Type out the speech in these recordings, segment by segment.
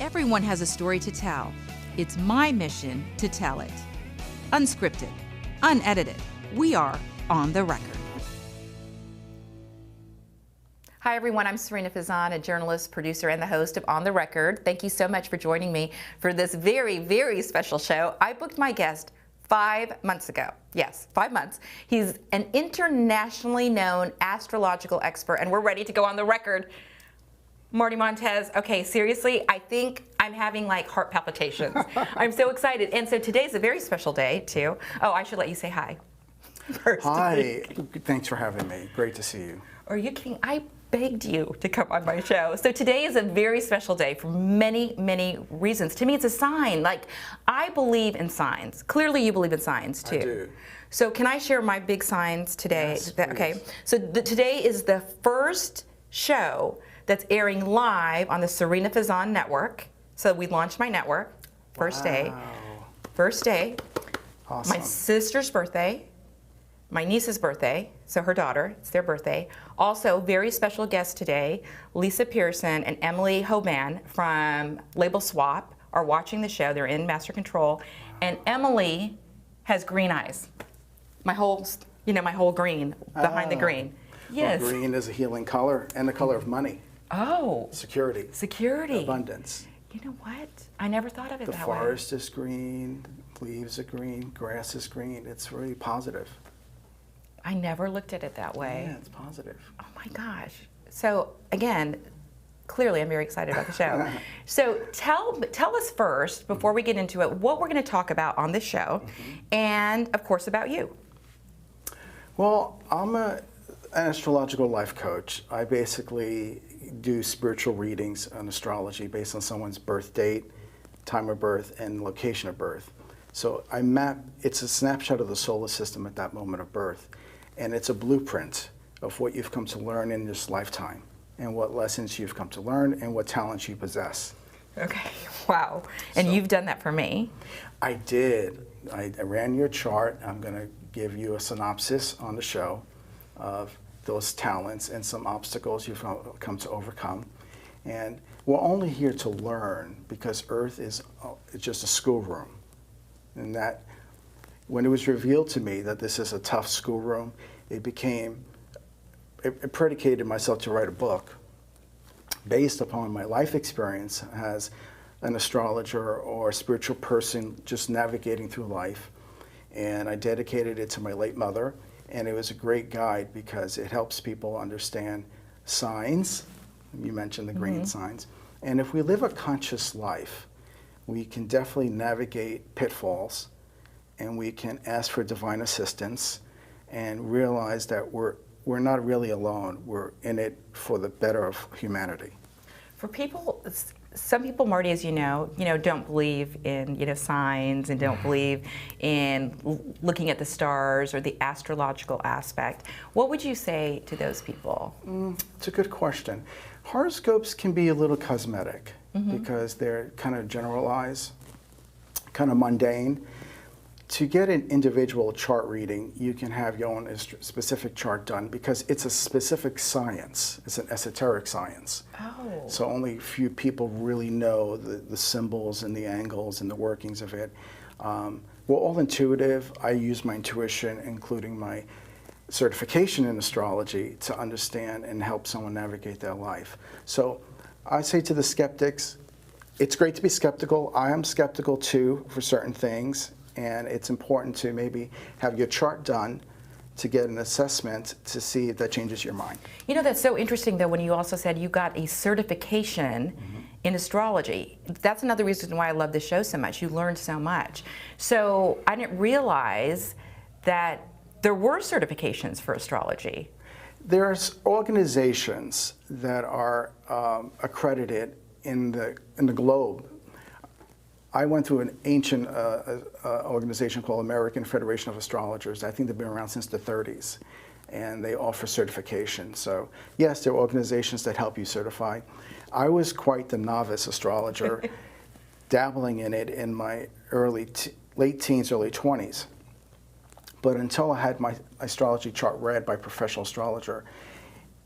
Everyone has a story to tell. It's my mission to tell it. Unscripted, unedited. We are on the record. Hi everyone, I'm Sarina Fazan, a journalist, producer, and the host of On the Record. Thank you so much for joining me for this very, very special show. I booked my guest 5 months ago. Yes, 5 months. He's an internationally known astrological expert, and we're ready to go on the record. Marty Montes. Okay, seriously, I think I'm having like heart palpitations. I'm so excited. And so today's a very special day too. Oh, I should let you say hi first. Hi, thanks for having me. Great to see you. Are you kidding? I begged you to come on my show. So today is a very special day for many, many reasons. To me, it's a sign. Like, I believe in signs. Clearly, you believe in signs too. I do. So can I share my big signs today? Yes, Okay. So today is the first show that's airing live on the Sarina Fazan network. So we launched my network, first day. Awesome. My sister's birthday, my niece's birthday, so her daughter, it's their birthday. Also, very special guests today, Lisa Pearson and Emily Hoban from Label Swap are watching the show. They're in Master Control. And Emily has green eyes. My whole green, behind the green. Yes. Well, green is a healing color and the color of money. Oh. Security. Security. Abundance. You know what? I never thought of it The that way. forest is green, leaves are green, grass is green. It's really positive. I never looked at it that way. Yeah, it's positive. Oh my gosh. So again, clearly I'm very excited about the show. So tell us first, before we get into it, what we're going to talk about on this show, and of course about you. Well, I'm an astrological life coach. I basically do spiritual readings on astrology based on someone's birth date, time of birth, and location of birth. So it's a snapshot of the solar system at that moment of birth. And it's a blueprint of what you've come to learn in this lifetime, and what lessons you've come to learn, and what talents you possess. Okay, wow. And you've done that for me. I did. I ran your chart. I'm going to give you a synopsis on the show of those talents and some obstacles you've come to overcome. And we're only here to learn, because Earth is just a schoolroom. And that, when it was revealed to me that this is a tough schoolroom, it predicated myself to write a book based upon my life experience as an astrologer or a spiritual person just navigating through life. And I dedicated it to my late mother. And it was a great guide because it helps people understand signs. You mentioned the green signs. And if we live a conscious life, we can definitely navigate pitfalls, and we can ask for divine assistance and realize that we're not really alone. We're in it for the better of humanity. For people, some people, Marty, as you know, don't believe in, signs, and don't believe in looking at the stars or the astrological aspect. What would you say to those people? It's a good question. Horoscopes can be a little cosmetic because they're kind of generalized, kind of mundane. To get an individual chart reading, you can have your own specific chart done, because it's a specific science. It's an esoteric science. Oh. So only a few people really know the symbols and the angles and the workings of it. We're all intuitive. I use my intuition, including my certification in astrology, to understand and help someone navigate their life. So I say to the skeptics, it's great to be skeptical. I am skeptical too for certain things. And it's important to maybe have your chart done to get an assessment to see if that changes your mind. That's so interesting, though, when you also said you got a certification in astrology. That's another reason why I love this show so much. You learned so much. So I didn't realize that there were certifications for astrology. There's organizations that are accredited in the globe. I went through an ancient organization called American Federation of Astrologers. I think they've been around since the 30s, and they offer certification. So yes, there are organizations that help you certify. I was quite the novice astrologer, dabbling in it in my late teens, early 20s. But until I had my astrology chart read by a professional astrologer,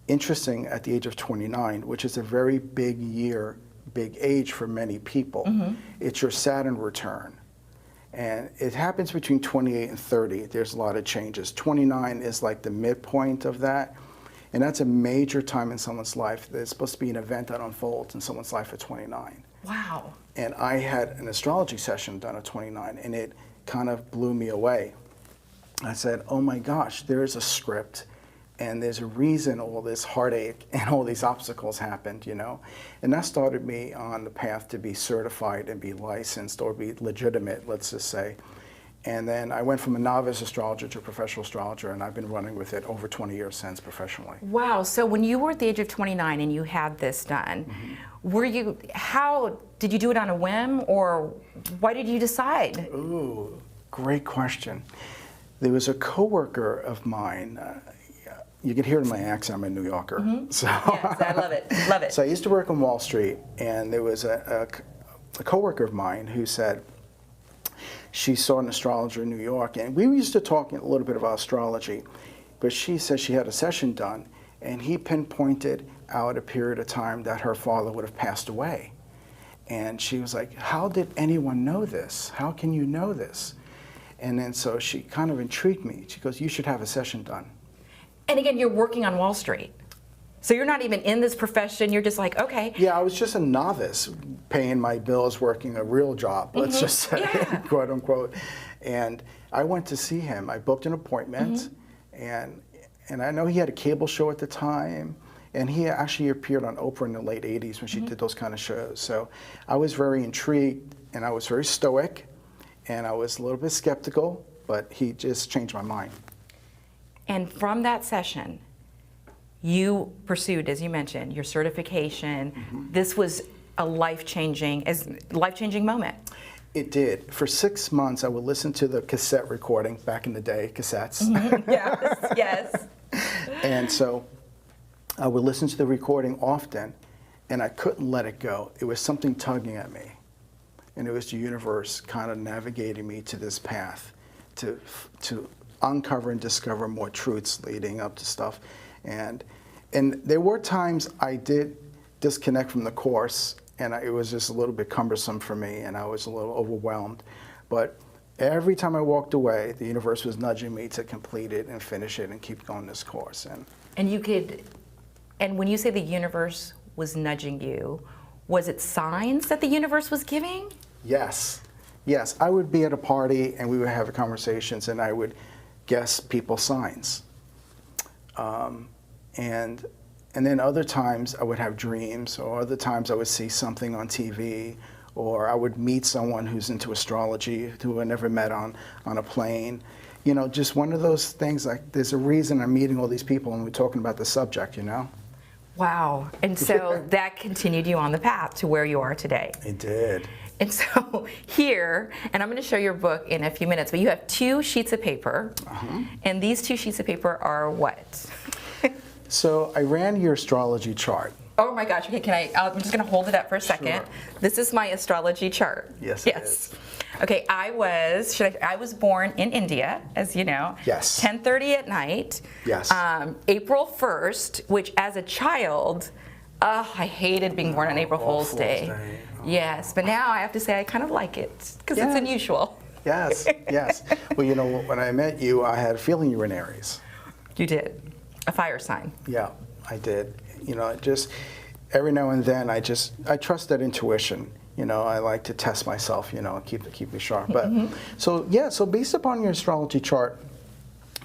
interesting, at the age of 29, which is a very big year big age for many people. It's your Saturn return. And it happens between 28 and 30. There's a lot of changes. 29 is like the midpoint of that. And that's a major time in someone's life. There's supposed to be an event that unfolds in someone's life at 29. Wow. And I had an astrology session done at 29, and it kind of blew me away. I said, oh my gosh, there is a script, and there's a reason all this heartache and all these obstacles happened, you know? And that started me on the path to be certified and be licensed or be legitimate, let's just say. And then I went from a novice astrologer to a professional astrologer, and I've been running with it over 20 years since professionally. Wow, so when you were at the age of 29 and you had this done, how did you do it on a whim, or why did you decide? Ooh, great question. There was a coworker of mine, you can hear it in my accent, I'm a New Yorker. So, yes, I love it, love it. So I used to work on Wall Street, and there was a coworker of mine who said she saw an astrologer in New York, and we used to talk a little bit about astrology, but she said she had a session done, and he pinpointed out a period of time that her father would have passed away. And she was like, how did anyone know this? How can you know this? And then so she kind of intrigued me. She goes, you should have a session done. And again, you're working on Wall Street. So you're not even in this profession, you're just like, okay. Yeah, I was just a novice, paying my bills, working a real job, let's just say, quote unquote. And I went to see him. I booked an appointment, and I know he had a cable show at the time, and he actually appeared on Oprah in the late 80s when she did those kind of shows. So I was very intrigued, and I was very stoic, and I was a little bit skeptical, but he just changed my mind. And from that session, you pursued, as you mentioned, your certification. This was a life-changing moment. It did. For 6 months, I would listen to the cassette recording, back in the day, cassettes. Yes, yes. And so I would listen to the recording often, and I couldn't let it go. It was something tugging at me. And it was the universe kind of navigating me to this path to uncover and discover more truths leading up to stuff. And there were times I did disconnect from the course, and it was just a little bit cumbersome for me, and I was a little overwhelmed. But every time I walked away, the universe was nudging me to complete it and finish it and keep going this course. And when you say the universe was nudging you, was it signs that the universe was giving? Yes. Yes. I would be at a party, and we would have conversations, and I would guess people's signs. And then other times I would have dreams, or other times I would see something on TV, or I would meet someone who's into astrology who I never met on a plane. You know, just one of those things, like there's a reason I'm meeting all these people and we're talking about the subject, you know? Wow. And so that continued you on the path to where you are today. It did. And so here, and I'm going to show your book in a few minutes, but you have 2 sheets of paper. And these 2 sheets of paper are what? So I ran your astrology chart. Oh my gosh, okay, I'm just going to hold it up for a second. Sure. This is my astrology chart. Yes, it is. Okay, I was born in India, as you know. Yes. 10:30 at night. Yes. April 1st, which as a child, I hated being born on April Fool's Day. Oh. Yes, but now I have to say I kind of like it because it's unusual. Yes, yes. Well, you know, when I met you, I had a feeling you were an Aries. You did. A fire sign. Yeah, I did. You know, just every now and then I trust that intuition. You know, I like to test myself, you know, keep me sharp. But so based upon your astrology chart,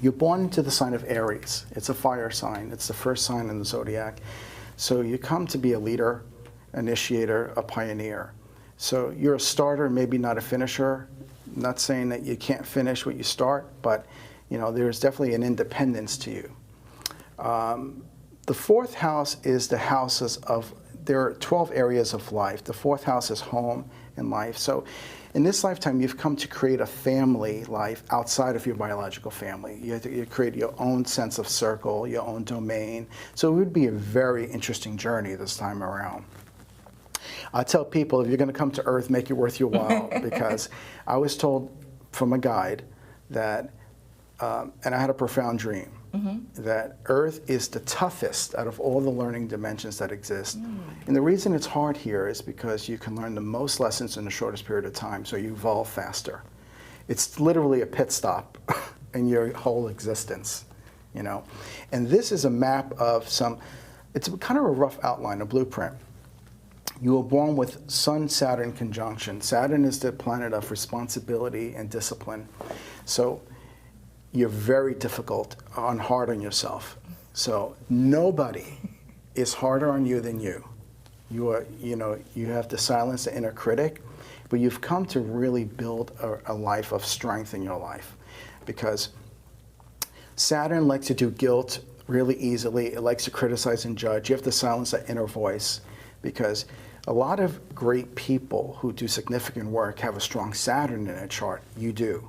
you're born into the sign of Aries. It's a fire sign. It's the first sign in the zodiac. So you come to be a leader, initiator, a pioneer. So you're a starter, maybe not a finisher. I'm not saying that you can't finish what you start, but you know, there's definitely an independence to you. The 4th house is the houses of, there are 12 areas of life. The 4th house is home and life. So in this lifetime, you've come to create a family life outside of your biological family. You have to create your own sense of circle, your own domain. So it would be a very interesting journey this time around. I tell people, if you're going to come to Earth, make it worth your while, because I was told from a guide that, and I had a profound dream. that Earth is the toughest out of all the learning dimensions that exist. And the reason it's hard here is because you can learn the most lessons in the shortest period of time, so you evolve faster. It's literally a pit stop in your whole existence, you know. And this is a map of it's kind of a rough outline, a blueprint. You were born with Sun-Saturn conjunction. Saturn is the planet of responsibility and discipline. So you're very difficult and hard on yourself. So nobody is harder on you than you. You have to silence the inner critic, but you've come to really build a life of strength in your life, because Saturn likes to do guilt really easily. It likes to criticize and judge. You have to silence that inner voice, because a lot of great people who do significant work have a strong Saturn in their chart. You do.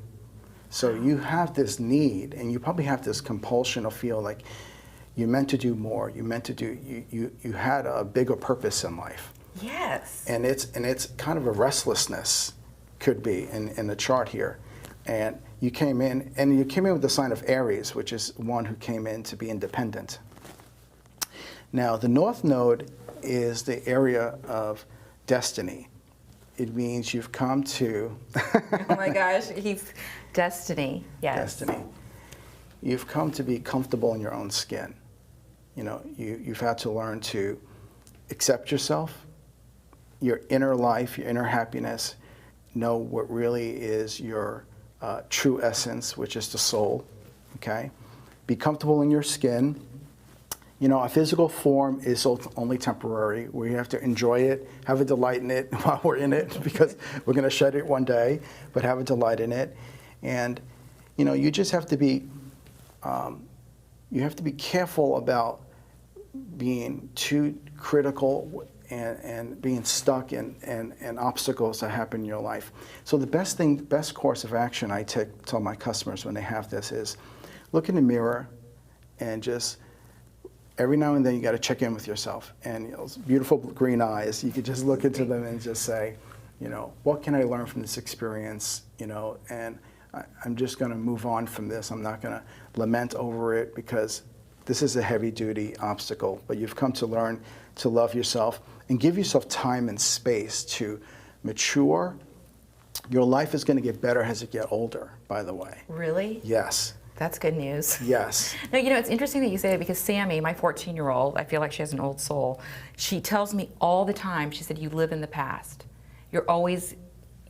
So you have this need, and you probably have this compulsion or feel like you're meant to do more. You're meant to do. You had a bigger purpose in life. Yes. And it's kind of a restlessness, could be in the chart here, and you came in with the sign of Aries, which is one who came in to be independent. Now the North Node is the area of destiny. It means you've come to. Oh my gosh, he's destiny. Yes. Destiny. You've come to be comfortable in your own skin. You know, you've had to learn to accept yourself, your inner life, your inner happiness, know what really is your true essence, which is the soul, okay? Be comfortable in your skin. You know, a physical form is only temporary. We have to enjoy it, have a delight in it while we're in it, because we're going to shed it one day, but have a delight in it. And, you know, you just have to be, careful about being too critical and being stuck in obstacles that happen in your life. So the best course of action I tell my customers when they have this is look in the mirror and just every now and then you got to check in with yourself. And those beautiful green eyes, you could just look into them and just say, you know, what can I learn from this experience? You know, and I'm just going to move on from this. I'm not going to lament over it, because this is a heavy-duty obstacle. But you've come to learn to love yourself and give yourself time and space to mature. Your life is going to get better as you get older, by the way. Really? Yes. That's good news. Yes. No, you know, it's interesting that you say that, because Sammy, my 14-year-old, I feel like she has an old soul. She tells me all the time, she said, you live in the past. You're always,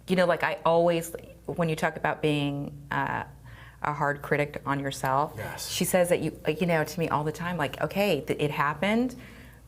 you know, like I always, when you talk about being a hard critic on yourself, yes. She says that you know, to me all the time, like, okay, it happened,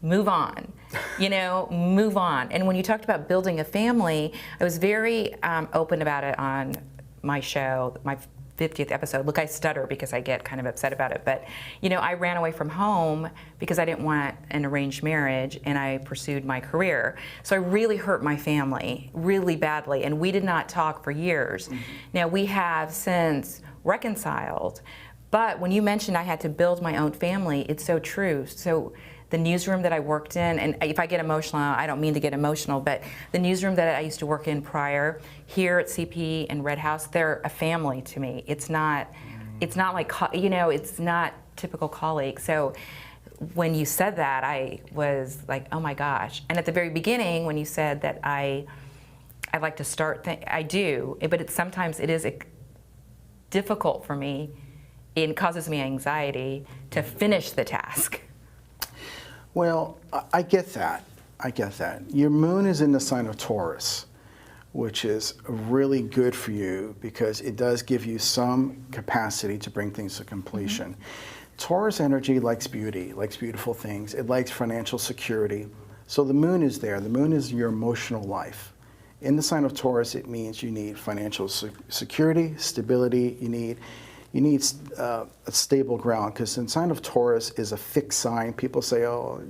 move on, you know, move on. And when you talked about building a family, I was very open about it on my show, my 50th episode. Look, I stutter because I get kind of upset about it, but you know, I ran away from home because I didn't want an arranged marriage, and I pursued my career. So I really hurt my family really badly, and we did not talk for years. Mm-hmm. Now we have since reconciled, but when you mentioned I had to build my own family, it's so true. So the newsroom that I worked in, and if I get emotional, I don't mean to get emotional, but the newsroom that I used to work in prior, here at CP and Red House, they're a family to me. It's not like, you know, it's not typical colleagues. So when you said that, I was like, oh my gosh. And at the very beginning, when you said that I like to start, I do, but sometimes it is difficult for me. It causes me anxiety to finish the task. Well, I get that. I get that. Your moon is in the sign of Taurus, which is really good for you because it does give you some capacity to bring things to completion. Mm-hmm. Taurus energy likes beauty, likes beautiful things. It likes financial security. So the moon is there. The moon is your emotional life. In the sign of Taurus, it means you need financial security, stability. You need a stable ground, because the sign of Taurus is a fixed sign. People say, oh,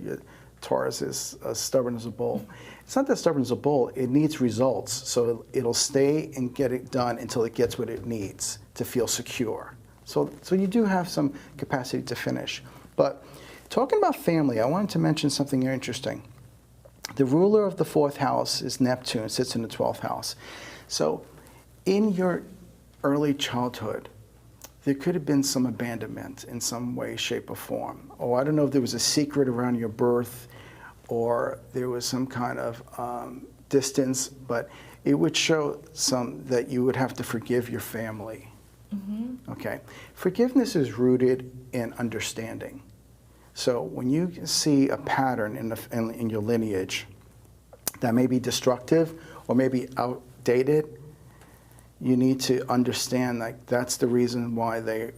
Taurus is as stubborn as a bull. It's not that stubborn as a bull. It needs results. So it'll stay and get it done until it gets what it needs to feel secure. So you do have some capacity to finish. But talking about family, I wanted to mention something interesting. The ruler of the 4th house is Neptune, sits in the 12th house. So in your early childhood, there could have been some abandonment in some way, shape, or form. Or I don't know if there was a secret around your birth, or there was some kind of distance, but it would show that you would have to forgive your family. Mm-hmm. Okay? Forgiveness is rooted in understanding. So when you see a pattern in your lineage that may be destructive or maybe outdated, you need to understand that that's the reason why they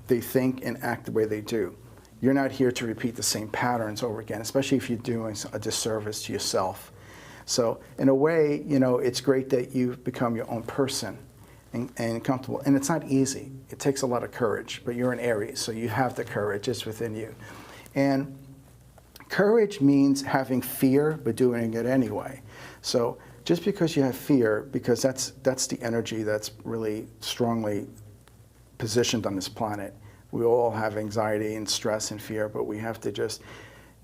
think and act the way they do. You're not here to repeat the same patterns over again, especially if you're doing a disservice to yourself. So in a way, it's great that you've become your own person and comfortable. And it's not easy. It takes a lot of courage, but you're an Aries, so you have the courage. It's within you. And courage means having fear, but doing it anyway. So just because you have fear, because that's the energy that's really strongly positioned on this planet. We all have anxiety and stress and fear, but we have to just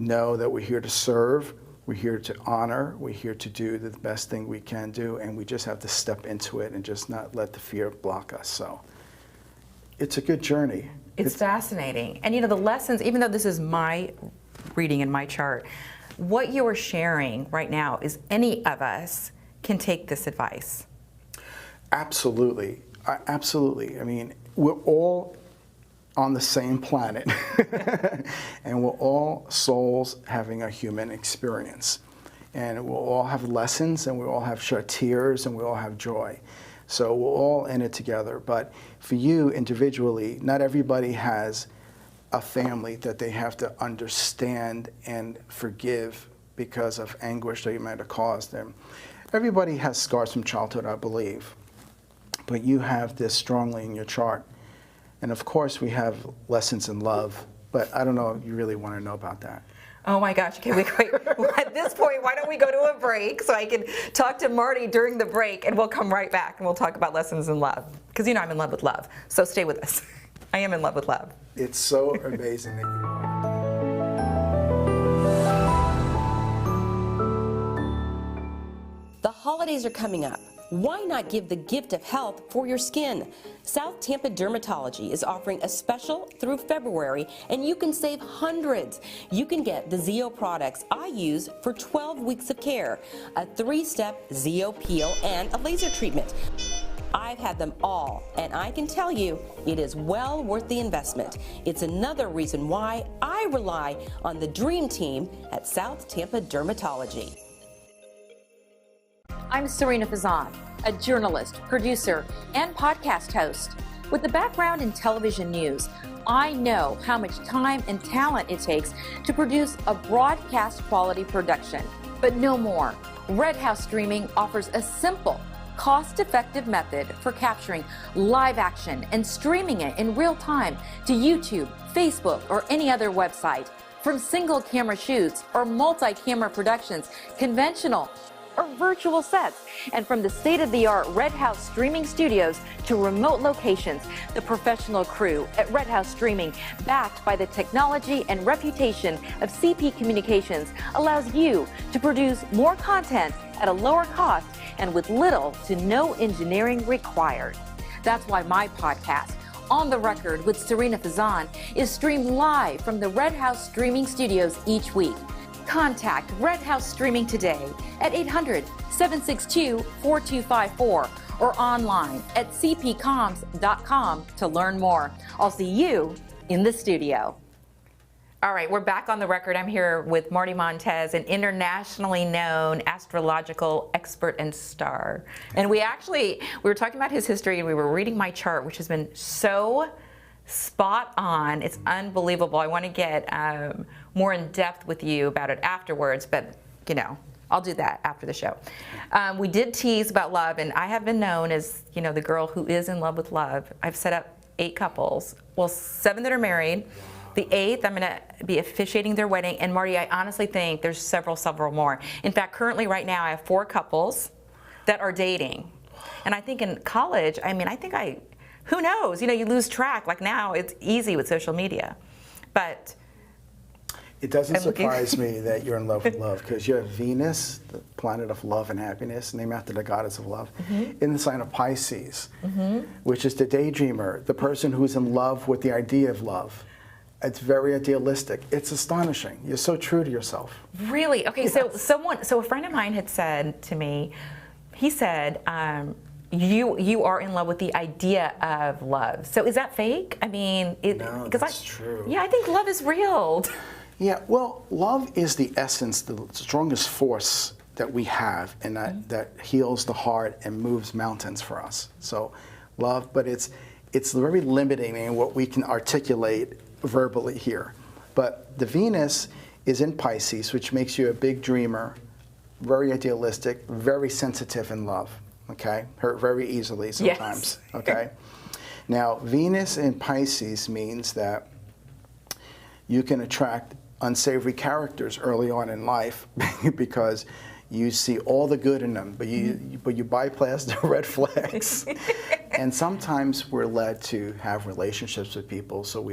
know that we're here to serve, we're here to honor, we're here to do the best thing we can do, and we just have to step into it and just not let the fear block us. So it's a good journey. It's fascinating. And the lessons, even though this is my reading in my chart, what you are sharing right now is any of us can take this advice. Absolutely. Absolutely. I mean, we're all on the same planet, and we're all souls having a human experience. And we'll all have lessons, and we all have shed tears, and we all have joy. So we're all in it together. But for you individually, not everybody has a family that they have to understand and forgive because of anguish that you might have caused them. Everybody has scars from childhood, I believe. But you have this strongly in your chart. And of course, we have lessons in love. But I don't know if you really want to know about that. Oh my gosh, okay, wait. At this point, why don't we go to a break so I can talk to Marty during the break, and we'll come right back and we'll talk about lessons in love. Because I'm in love with love, so stay with us. I am in love with love. It's so amazing that you are. The holidays are coming up. Why not give the gift of health for your skin? South Tampa Dermatology is offering a special through February, and you can save hundreds. You can get the Zeo products I use for 12 weeks of care, a 3-step Zeo peel, and a laser treatment. I've had them all, and I can tell you it is well worth the investment. It's another reason why I rely on the Dream Team at South Tampa Dermatology. I'm Sarina Fazan, a journalist, producer, and podcast host. With a background in television news, I know how much time and talent it takes to produce a broadcast quality production. But no more. Red House Streaming offers a simple, cost-effective method for capturing live action and streaming it in real time to YouTube, Facebook, or any other website. From single camera shoots or multi-camera productions, conventional or virtual sets, and from the state-of-the-art Red House Streaming Studios to remote locations, the professional crew at Red House Streaming, backed by the technology and reputation of CP Communications, allows you to produce more content at a lower cost and with little to no engineering required. That's why my podcast, On the Record with Sarina Fazan, is streamed live from the Red House Streaming Studios each week. Contact Red House Streaming today at 800-762-4254 or online at cpcoms.com to learn more. I'll see you in the studio. All right, we're back on the record. I'm here with Marty Montes, an internationally known astrological expert and star. And we were talking about his history, and we were reading my chart, which has been so spot on. It's unbelievable. I want to get more in depth with you about it afterwards, but I'll do that after the show. We did tease about love, and I have been known as the girl who is in love with love. I've set up 8 couples, 7 that are married. The 8th, I'm going to be officiating their wedding, and Marty, I honestly think there's several more. In fact, currently right now I have 4 couples that are dating, and I think in college, who knows? You lose track. Like now, it's easy with social media. But It doesn't surprise me that you're in love with love, because you have Venus, the planet of love and happiness, named after the goddess of love, in the sign of Pisces, which is the daydreamer, the person who's in love with the idea of love. It's very idealistic. It's astonishing. You're so true to yourself. Really? Okay, Yes. so a friend of mine had said to me, he said, you are in love with the idea of love. So is that fake? I mean, No, that's true. Yeah, I think love is real. Yeah, well, love is the essence, the strongest force that we have, and that heals the heart and moves mountains for us. So love, but it's very limiting in what we can articulate verbally here. But the Venus is in Pisces, which makes you a big dreamer, very idealistic, very sensitive in love, okay? Hurt very easily sometimes, Yes. okay? Now, Venus in Pisces means that you can attract unsavory characters early on in life because you see all the good in them, but you bypass the red flags. And sometimes we're led to have relationships with people so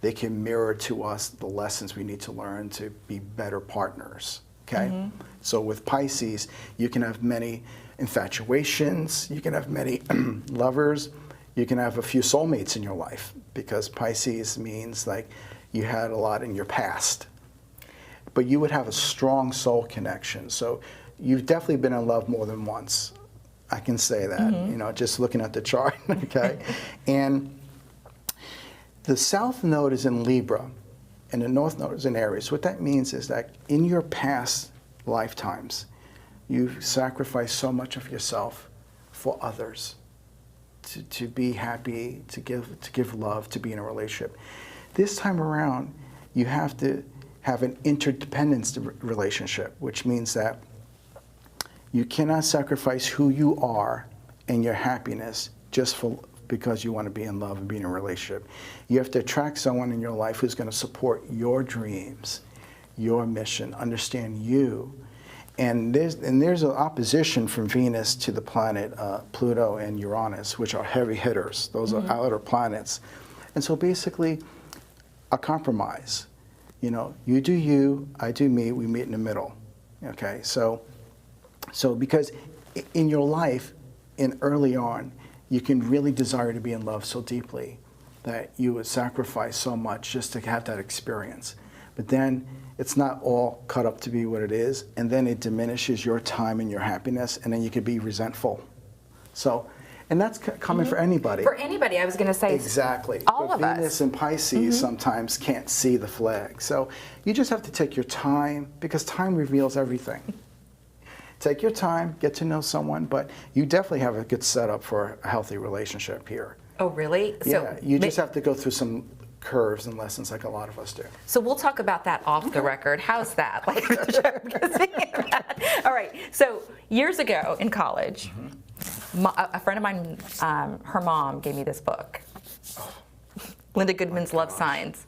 they can mirror to us the lessons we need to learn to be better partners. Okay? So with Pisces, you can have many infatuations, you can have many lovers, you can have a few soulmates in your life, because Pisces means like you had a lot in your past. But you would have a strong soul connection. So you've definitely been in love more than once. I can say that, you know, just looking at the chart, okay? And the South Node is in Libra, and the North Node is in Aries. What that means is that in your past lifetimes, you've sacrificed so much of yourself for others, to be happy, to give love, to be in a relationship. This time around, you have to have an interdependence relationship, which means that you cannot sacrifice who you are and your happiness just because you want to be in love and be in a relationship. You have to attract someone in your life who's going to support your dreams, your mission, understand you. And there's an opposition from Venus to the planet Pluto and Uranus, which are heavy hitters. Those are outer planets. And so basically, a compromise. You know, you do you, I do me, we meet in the middle. Okay, so because in your life, early on, you can really desire to be in love so deeply that you would sacrifice so much just to have that experience. But then it's not all cut up to be what it is, and then it diminishes your time and your happiness, and then you could be resentful. So, and that's common for anybody. For anybody, I was going to say. Exactly. All but of us. Venus and Pisces sometimes can't see the flag. So you just have to take your time, because time reveals everything. Take your time, get to know someone, but you definitely have a good setup for a healthy relationship here. Oh, really? Yeah, you just have to go through some curves and lessons like a lot of us do. So we'll talk about that off the record. How's that? Like, all right. So years ago in college, a friend of mine, her mom gave me this book, Linda Goodman's Love Signs.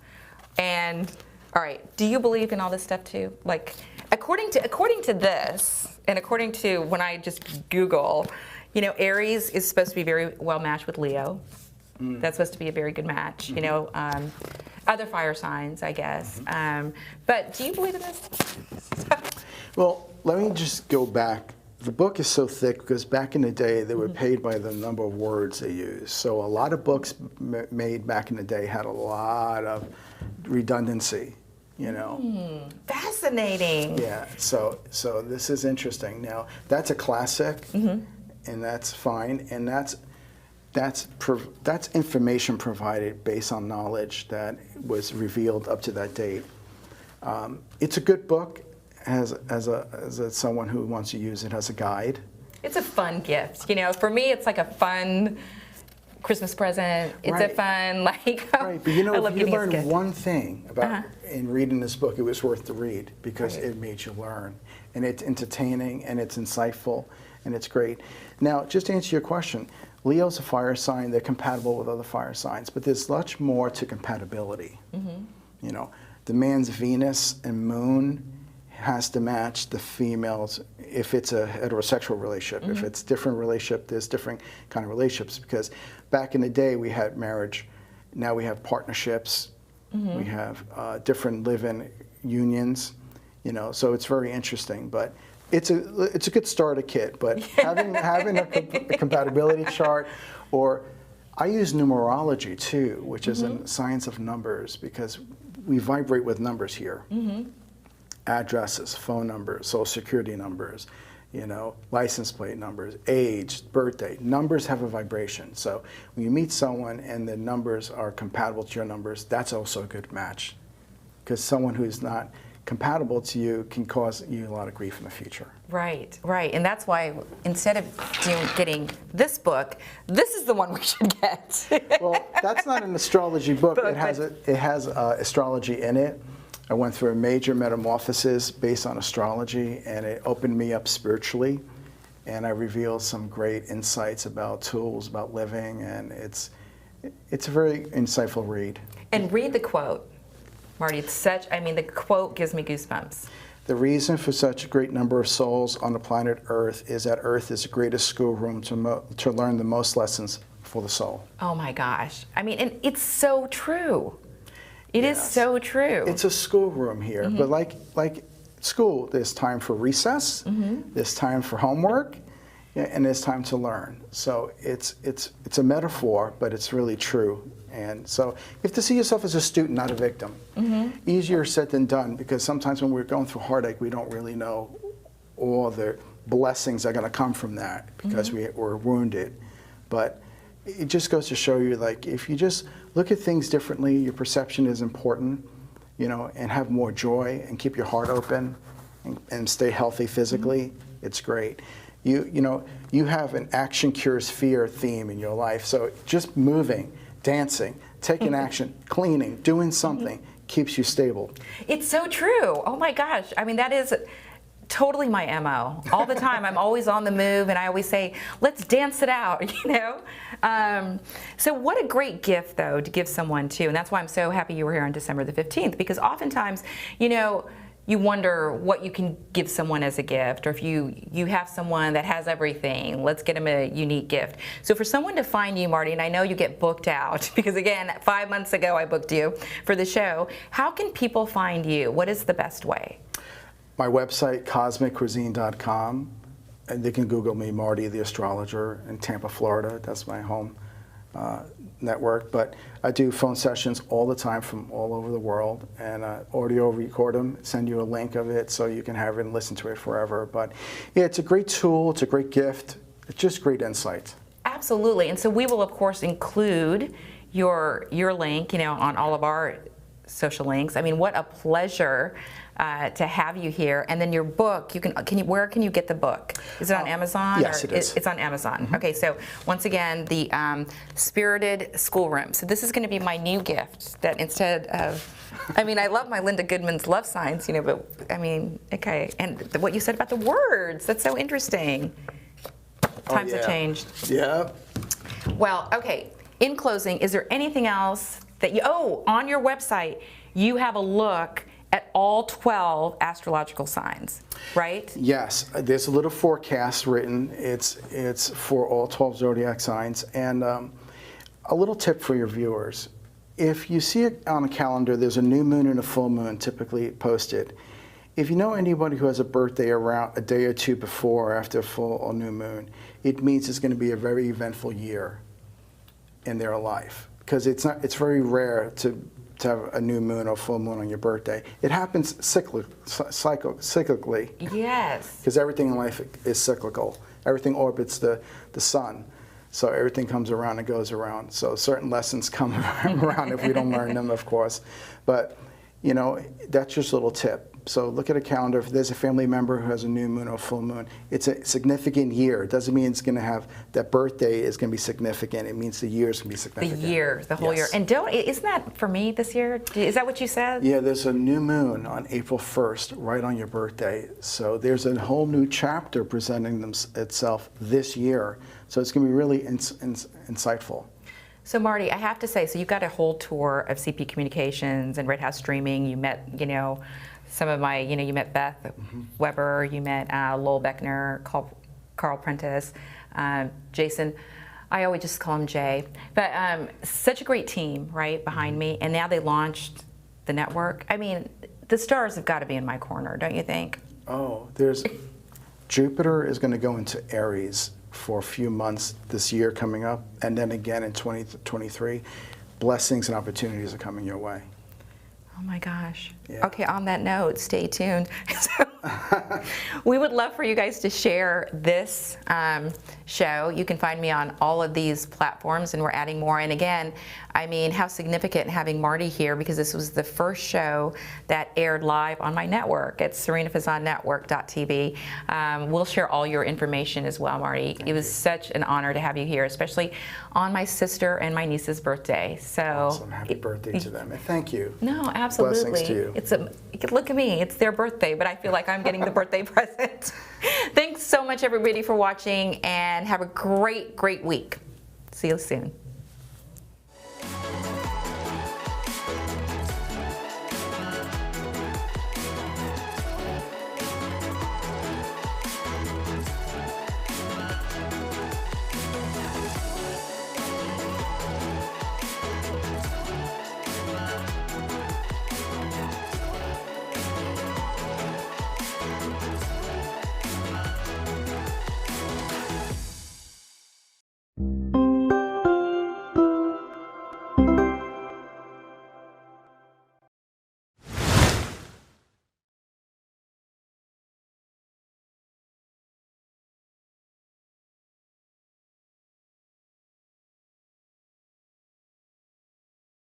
And all right, do you believe in all this stuff too? Like, according to this, and according to when I just Google, you know, Aries is supposed to be very well matched with Leo. That's supposed to be a very good match. You know, other fire signs, I guess. But do you believe in this? Well, let me just go back. The book is so thick because back in the day, they were paid by the number of words they used. So a lot of books made back in the day had a lot of redundancy, you know. Fascinating. Yeah, so this is interesting. Now, that's a classic, and that's fine, and that's information provided based on knowledge that was revealed up to that date. It's a good book as someone who wants to use it as a guide. It's a fun gift. You know, for me, it's like a fun Christmas present. It's a fun, like, right, but you know, I love if you giving a learned gift. one thing about in reading this book, it was worth the read because it made you learn. And it's entertaining, and it's insightful, and it's great. Now, just to answer your question, Leo's a fire sign. They're compatible with other fire signs, but there's much more to compatibility. You know, the man's Venus and moon has to match the female's if it's a heterosexual relationship. If it's different relationship, there's different kind of relationships, because back in the day we had marriage. Now we have partnerships. We have different live-in unions, you know, so it's very interesting. But it's a good starter kit. But having a compatibility chart, or I use numerology too, which is a science of numbers, because we vibrate with numbers here. Addresses, phone numbers, social security numbers, you know, license plate numbers, age, birthday. Numbers have a vibration. So when you meet someone and the numbers are compatible to your numbers, that's also a good match. Because someone who's not compatible to you can cause you a lot of grief in the future. Right, right. And that's why instead of getting this book, this is the one we should get. Well, that's not an astrology book. It has astrology in it. I went through a major metamorphosis based on astrology, and it opened me up spiritually. And I revealed some great insights about tools, about living, and it's a very insightful read. And read the quote, Marty. It's such, I mean, the quote gives me goosebumps. The reason for such a great number of souls on the planet Earth is that Earth is the greatest schoolroom to learn the most lessons for the soul. Oh my gosh. I mean, and it's so true. It is so true. It's a schoolroom here, but like school, there's time for recess, there's time for homework, and there's time to learn. So it's a metaphor, but it's really true. And so you have to see yourself as a student, not a victim. Easier said than done, because sometimes when we're going through heartache, we don't really know all the blessings that are going to come from that, because we're wounded. But it just goes to show you, like, if you just look at things differently, your perception is important, you know, and have more joy and keep your heart open and stay healthy physically, it's great. You know, you have an action cures fear theme in your life, so just moving, dancing, taking action, cleaning, doing something keeps you stable. It's so true. Oh my gosh. I mean, that is totally my MO. All the time, I'm always on the move, and I always say, let's dance it out, you know? So what a great gift, though, to give someone, too. And that's why I'm so happy you were here on December the 15th, because oftentimes, you know, you wonder what you can give someone as a gift, or if you have someone that has everything, let's get them a unique gift. So for someone to find you, Marty, and I know you get booked out, because again, 5 months ago I booked you for the show, how can people find you? What is the best way? My website, cosmiccuisine.com, and they can Google me, Marty the Astrologer, in Tampa, Florida. That's my home network. But I do phone sessions all the time from all over the world, and audio record them, send you a link of it so you can have it and listen to it forever. But yeah, it's a great tool, it's a great gift, it's just great insight. Absolutely, and so we will of course include your link, you know, on all of our social links. I mean, what a pleasure to have you here. And then your book, where can you get the book? Is it on Amazon? Yes, it is. It's on Amazon. Okay, so once again, the Spirited Schoolroom. So this is going to be my new gift, that instead of, I mean, I love my Linda Goodman's love signs, you know, but I mean, okay. And what you said about the words, that's so interesting. Times have changed. Yeah. Well, okay, in closing, is there anything else that on your website, you have a look at all 12 astrological signs, right? Yes, there's a little forecast written. It's for all 12 zodiac signs. And a little tip for your viewers. If you see it on a calendar, there's a new moon and a full moon typically posted. If you know anybody who has a birthday around a day or two before or after a full or new moon, it means it's going to be a very eventful year in their life. Because it's very rare to have a new moon or full moon on your birthday. It happens cyclically. Yes. Because everything in life is cyclical. Everything orbits the sun. So everything comes around and goes around. So certain lessons come around if we don't learn them, of course. But, you know, that's just a little tip. So look at a calendar. If there's a family member who has a new moon or full moon, it's a significant year. It doesn't mean it's going to have, that birthday is going to be significant. It means the year is going to be significant. The year, the whole year. And isn't that for me this year? Is that what you said? Yeah, there's a new moon on April 1st, right on your birthday. So there's a whole new chapter presenting itself this year. So it's going to be really insightful. So Marty, I have to say, so you got a whole tour of CP Communications and Red House Streaming. You met, you know, some of my, you know, you met Beth Weber, you met Lowell Beckner, Carl Prentice, Jason. I always just call him Jay. But such a great team, right, behind me. And now they launched the network. I mean, the stars have got to be in my corner, don't you think? Oh, there's Jupiter is going to go into Aries for a few months this year coming up, and then again in 2023. Blessings and opportunities are coming your way. Oh my gosh. Yeah. Okay, on that note, stay tuned. We would love for you guys to share this show. You can find me on all of these platforms, and we're adding more. And again, I mean, how significant having Marty here, because this was the first show that aired live on my network at SarinaFazanNetwork.tv. We'll share all your information as well, Marty. It was such an honor to have you here, especially on my sister and my niece's birthday. So Awesome. Happy birthday to them. And thank you. No, absolutely. Blessings to you. Look at me. It's their birthday, but I feel like I'm getting the birthday present. Thanks so much, everybody, for watching, and have a great, great week. See you soon.